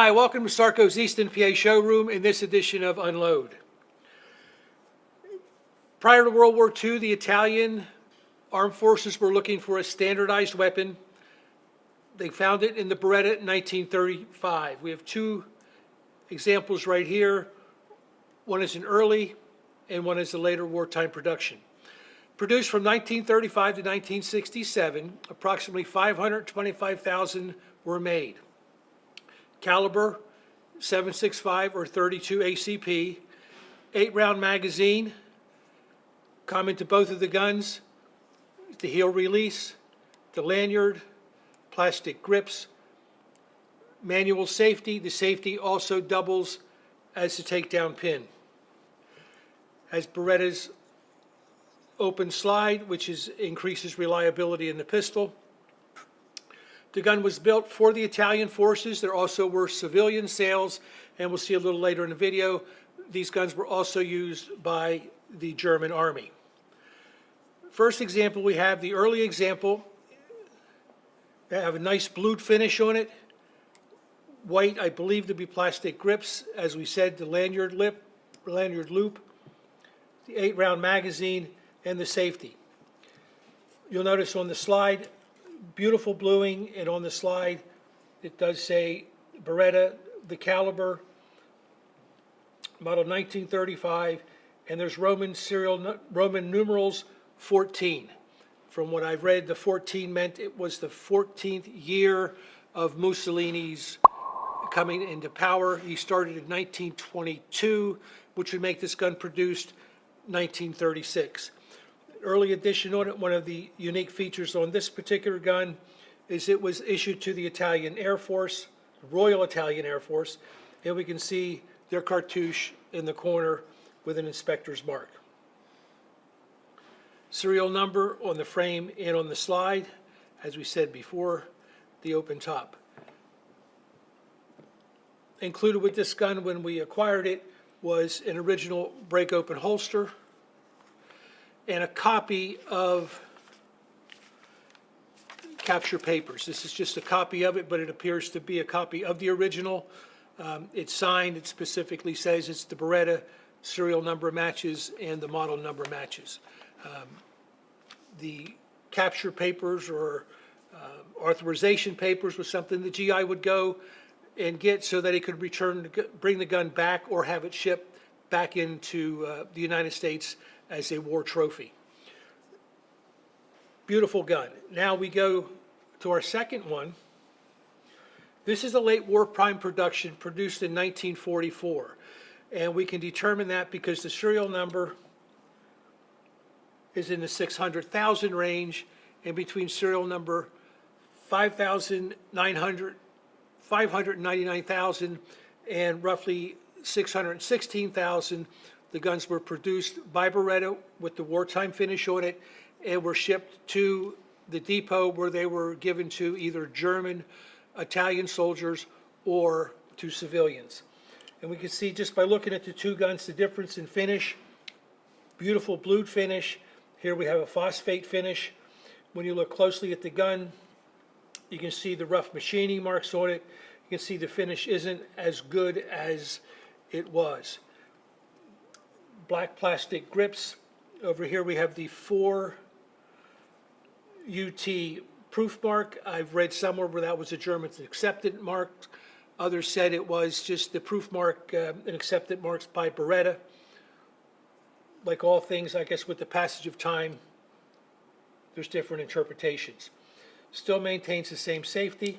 Hi, welcome to Sarco's Easton PA showroom in this edition of Unload. Prior to World War II, the Italian armed forces were looking for a standardized weapon. They found it in the Beretta M1935. We have two examples right here. One is an early and one is a later wartime production. Produced from 1935 to 1967, approximately 525,000 were made. Caliber 7.65 or 32 ACP, 8-round magazine, common to both of the guns, the heel release, the lanyard, plastic grips, manual safety. The safety also doubles as the takedown pin. Has Beretta's open slide, which increases reliability in the pistol. The gun was built for the Italian forces. There also were civilian sales, and we'll see a little later in the video, these guns were also used by the German army. First example, we have the early example. They have a nice blued finish on it. White, I believe to be plastic grips. As we said, the lanyard loop, the 8-round magazine, and the safety. You'll notice on the slide, beautiful bluing, and on the slide it does say Beretta, the caliber, model 1935, and there's Roman numerals 14. From what I've read, the 14 meant it was the 14th year of Mussolini's coming into power. He started in 1922, which would make this gun produced 1936. Early edition on it, one of the unique features on this particular gun is it was issued to the Italian Air Force, Royal Italian Air Force, and we can see their cartouche in the corner with an inspector's mark. Serial number on the frame and on the slide, as we said before, the open top. Included with this gun when we acquired it was an original break-open holster and a copy of capture papers. This is just a copy of it, but it appears to be a copy of the original. It's signed. It specifically says it's the Beretta, serial number matches, and the model number matches. The capture papers or authorization papers was something the GI would go and get so that he could bring the gun back or have it shipped back into the United States as a war trophy. Beautiful gun. Now we go to our second one. This is a late wartime production produced in 1944. And we can determine that because the serial number is in the 600,000 range, and between serial number 599,000 and roughly 616,000, the guns were produced by Beretta with the wartime finish on it and were shipped to the depot where they were given to either German, Italian soldiers or to civilians. And we can see just by looking at the two guns the difference in finish. Beautiful blued finish. Here we have a phosphate finish. When you look closely at the gun, you can see the rough machining marks on it. You can see the finish isn't as good as it was. Black plastic grips. Over here we have the 4 UT proof mark. I've read somewhere where that was a German acceptance mark. Others said it was just the proof mark and acceptance marks by Beretta. Like all things, I guess with the passage of time, there's different interpretations. Still maintains the same safety,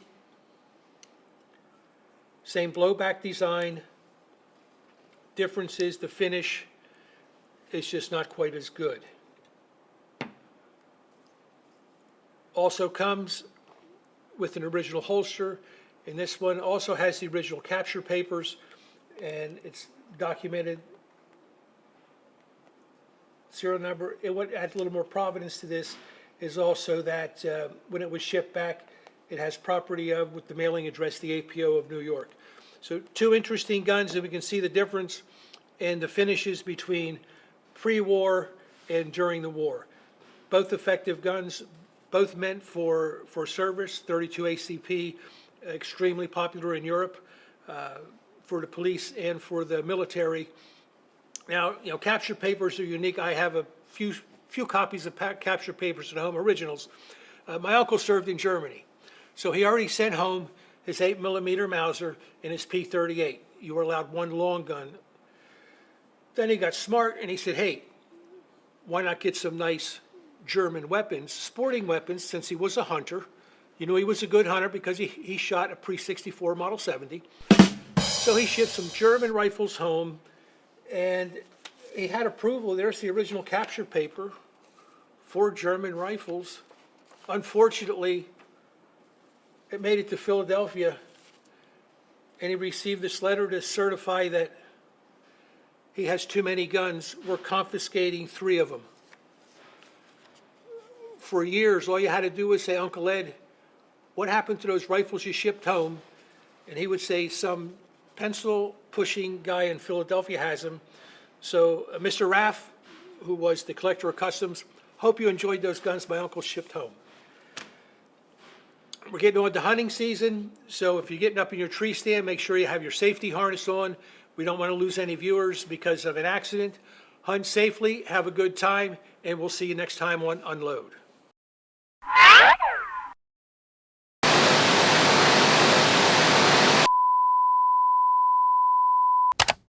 same blowback design. Difference is the finish is just not quite as good. Also comes with an original holster, and this one also has the original capture papers, and it's documented serial number. And what adds a little more provenance to this is also that when it was shipped back, it has property of, with the mailing address, the APO of New York. So two interesting guns, and we can see the difference in the finishes between pre-war and during the war. Both effective guns, both meant for service. 32 ACP, extremely popular in Europe. for the police and for the military. Now, capture papers are unique. I have a few copies of capture papers at home, originals. My uncle served in Germany, so he already sent home his 8mm Mauser and his P38. You were allowed one long gun. Then he got smart and he said, hey, why not get some nice German weapons, sporting weapons, since he was a hunter. He was a good hunter because he shot a pre-64 Model 70. So he shipped some German rifles home, and he had approval. There's the original capture paper for German rifles. Unfortunately, it made it to Philadelphia, and he received this letter to certify that he has too many guns. We're confiscating 3 of them. For years, all you had to do was say, Uncle Ed, what happened to those rifles you shipped home? And he would say, some pencil-pushing guy in Philadelphia has them. So Mr. Raff, who was the collector of customs, hope you enjoyed those guns my uncle shipped home. We're getting on to hunting season, so if you're getting up in your tree stand, make sure you have your safety harness on. We don't want to lose any viewers because of an accident. Hunt safely, have a good time, and we'll see you next time on Unload.